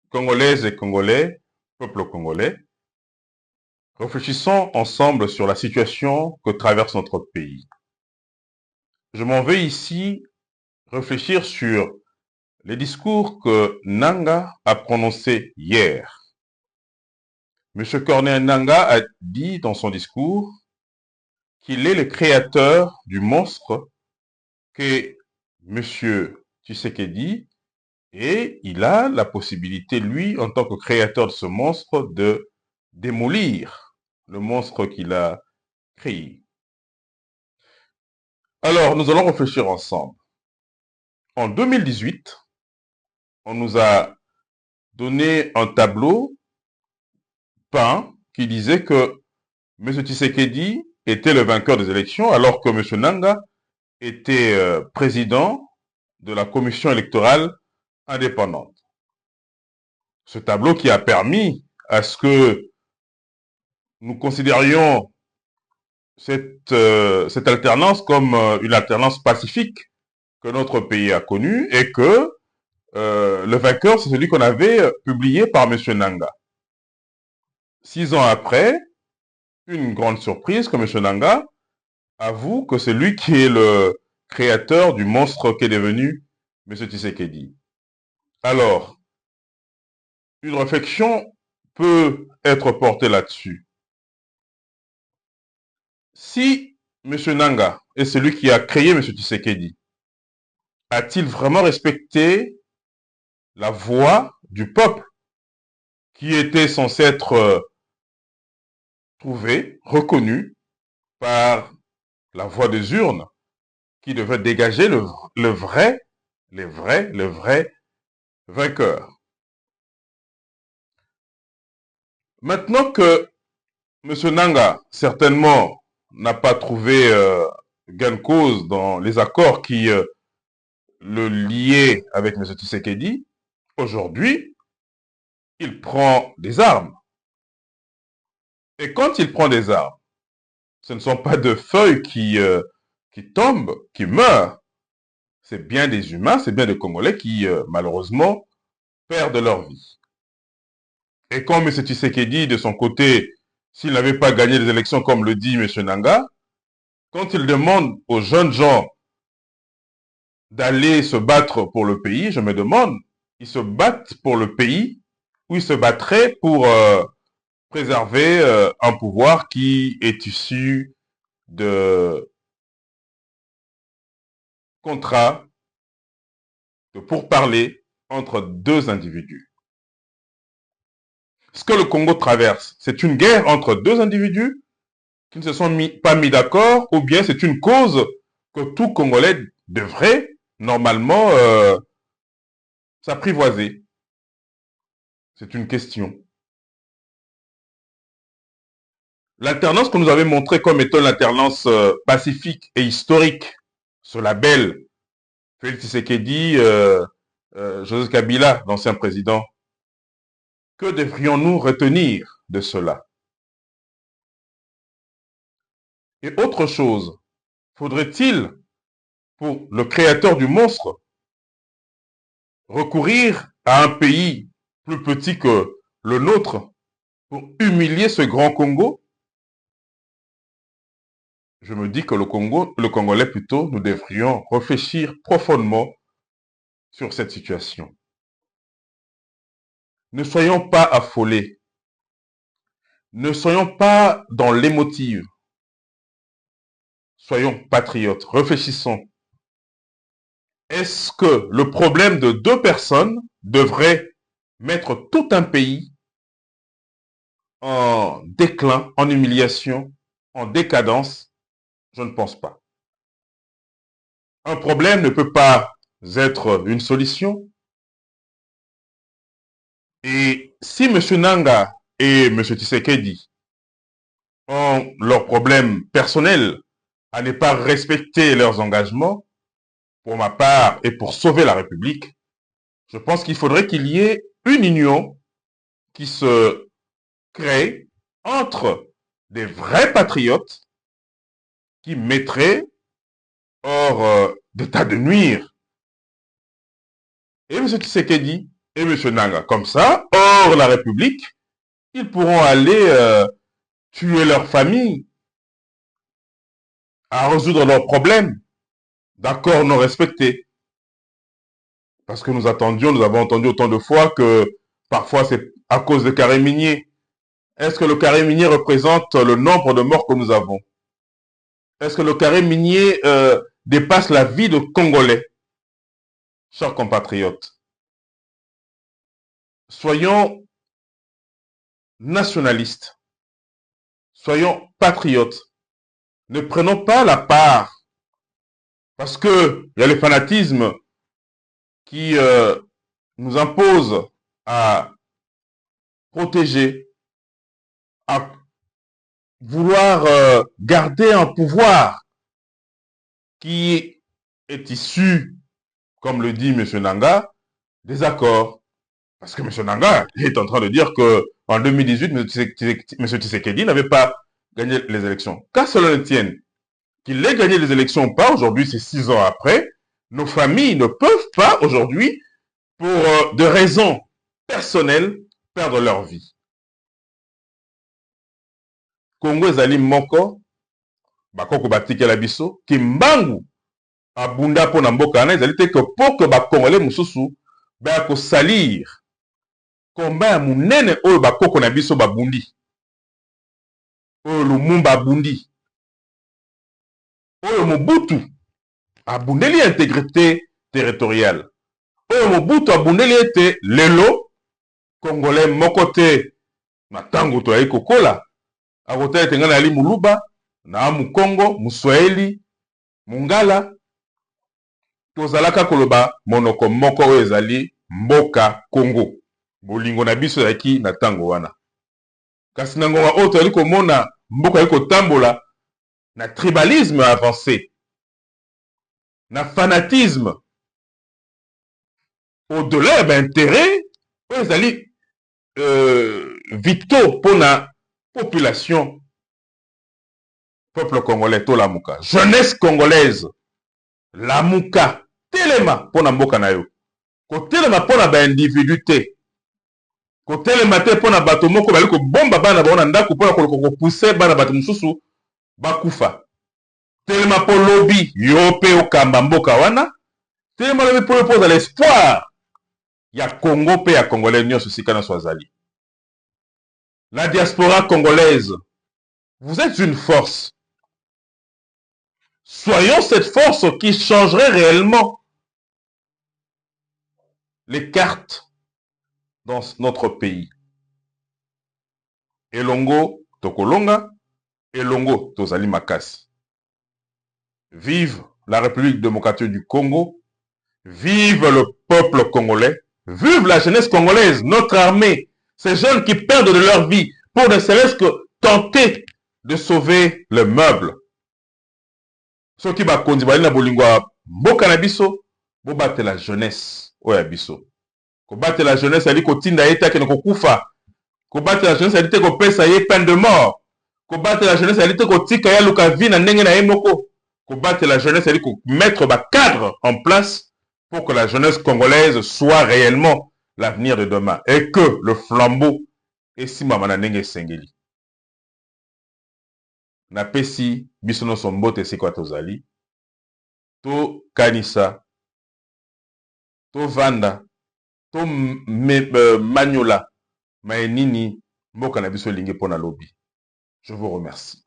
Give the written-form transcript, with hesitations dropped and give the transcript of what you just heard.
Congolaises et Congolais, peuple congolais, réfléchissons ensemble sur la situation que traverse notre pays. Je m'en vais ici réfléchir sur les discours que Nanga a prononcés hier. Monsieur Corneille Nanga a dit dans son discours qu'il est le créateur du monstre qu'est Monsieur Tshisekedi et il a la possibilité, lui, en tant que créateur de ce monstre, de démolir le monstre qu'il a créé. Alors, nous allons réfléchir ensemble. En 2018, on nous a donné un tableau peint qui disait que M. Tshisekedi était le vainqueur des élections alors que M. Nanga était président de la commission électorale indépendante. Ce tableau qui a permis à ce que nous considérions cette alternance comme une alternance pacifique que notre pays a connue et que le vainqueur, c'est celui qu'on avait publié par M. Nanga. 6 ans après, une grande surprise que M. Nanga avoue que c'est lui qui est le créateur du monstre qu'est devenu M. Tshisekedi. Alors, une réflexion peut être portée là-dessus. Si M. Nanga est celui qui a créé M. Tshisekedi, a-t-il vraiment respecté la voix du peuple qui était censé être trouvée, reconnue par la voix des urnes, qui devait dégager le vrai vainqueur. Maintenant que M. Nanga, certainement, n'a pas trouvé gain de cause dans les accords qui le liaient avec M. Tshisekedi, aujourd'hui, il prend des armes. Et quand il prend des armes, ce ne sont pas de feuilles qui tombent, qui meurent. C'est bien des humains, c'est bien des Congolais qui, malheureusement, perdent leur vie. Et quand M. Tshisekedi, de son côté, s'il n'avait pas gagné les élections comme le dit M. Nanga, quand il demande aux jeunes gens d'aller se battre pour le pays, je me demande, ils se battent pour le pays ou ils se battraient pour préserver un pouvoir qui est issu de contrats, de pourparlers entre deux individus. Ce que le Congo traverse, c'est une guerre entre deux individus qui ne se sont pas mis d'accord, ou bien c'est une cause que tout Congolais devrait normalement s'apprivoiser. C'est une question. L'alternance que nous avait montrée comme étant l'alternance pacifique et historique, ce label Félix Tshisekedi, Joseph Kabila, l'ancien président, que devrions-nous retenir de cela? Et autre chose, faudrait-il, pour le créateur du monstre, recourir à un pays plus petit que le nôtre pour humilier ce grand Congo? Je me dis que le Congolais plutôt, nous devrions réfléchir profondément sur cette situation. Ne soyons pas affolés. Ne soyons pas dans l'émotive. Soyons patriotes. Réfléchissons. Est-ce que le problème de deux personnes devrait mettre tout un pays en déclin, en humiliation, en décadence? Je ne pense pas. Un problème ne peut pas être une solution. Et si M. Nanga et M. Tshisekedi ont leurs problèmes personnels à ne pas respecter leurs engagements, pour ma part et pour sauver la République, je pense qu'il faudrait qu'il y ait une union qui se crée entre des vrais patriotes qui mettraient hors d'état de nuire et M. Tshisekedi et M. Nanga. Comme ça, hors la République, ils pourront aller tuer leur famille, à résoudre leurs problèmes, d'accords non respectés. Parce que nous avons entendu autant de fois que parfois c'est à cause de carré minier. Est-ce que le carré minier représente le nombre de morts que nous avons? Est-ce que le carré minier dépasse la vie de Congolais? Chers compatriotes, soyons nationalistes, soyons patriotes. Ne prenons pas la part, parce que il y a le fanatisme qui nous impose à protéger, à vouloir garder un pouvoir qui est issu, comme le dit M. Nanga, des accords. Parce que M. Nanga est en train de dire que en 2018, M. Tshisekedi n'avait pas gagné les élections. Qu'à cela ne tienne, qu'il ait gagné les élections ou pas, aujourd'hui c'est 6 ans après, nos familles ne peuvent pas aujourd'hui, pour de raisons personnelles, perdre leur vie. Congo ezali moko, bakoko batikela biso, kimbangu abunda po na mboka wana ezali te que pour que bakongolais mususu baya kosalir komba ya munene oyo bakoko na biso babundi, oyo Lumumba abundi, oyo Mobutu abundeli intégrité territoriale, oyo Mobutu abundeli ete lelo congolais moko te na ntango toyali kokola akotala ete ngai nayali muluba na mukongo muswahili mungala tozalaka koloba monoko moko oyo ezali mboka Congo. Bolingo na biso ezalaki na ntango wana, kasi na ngonga oyo toyali komona mboka yali kotambola na tribalisme avancé, na fanatisme au-delà ya baintérêt oyo ezali vitaux mpona population, peuple congolais to lamuka, jeunesse congolaise lamuka, telema mpona mboka na yo, kotelema mpona baindividu te, kotelema te mpona bato moko bali kobomba bana bao na ndako mpona koloko kopuse bana bato mosusu bakufa. Telema mpo lobi yo mpe okamba mboka wana, telema lobi mpo ozala l'espoir ya Congo mpe ya congolais nyonso sika nyonso azali. La diaspora congolaise, vous êtes une force. Soyons cette force qui changerait réellement les cartes dans notre pays. Elongo tokolonga, elongo tozali makasi. Vive la République démocratique du Congo, vive le peuple congolais, vive la jeunesse congolaise, notre armée, ces jeunes qui perdent de leur vie pour ne serait-ce que tenter de sauver le meuble. Ceux qui bakondi bali na bolingo mboka na biso, bo battre la jeunesse oya biso. Ko battre la jeunesse ali kotinda yeta ke kokufa. Ko battre la jeunesse ali te ko pesa ye peine de mort. Ko battre la jeunesse ali te ko tika ya luka vi na ndenge na ye moko. Ko battre la jeunesse ali ko mettre ba cadre en place pour que la jeunesse congolaise soit réellement l'avenir de demain et que le flambeau esimama na ndenge esengeli. Na pesi biso nyonso mbote esika tozali, to kanisa, to vanda, to maniola maye nini mboka na biso elingi mpona lobi. Je vous remercie.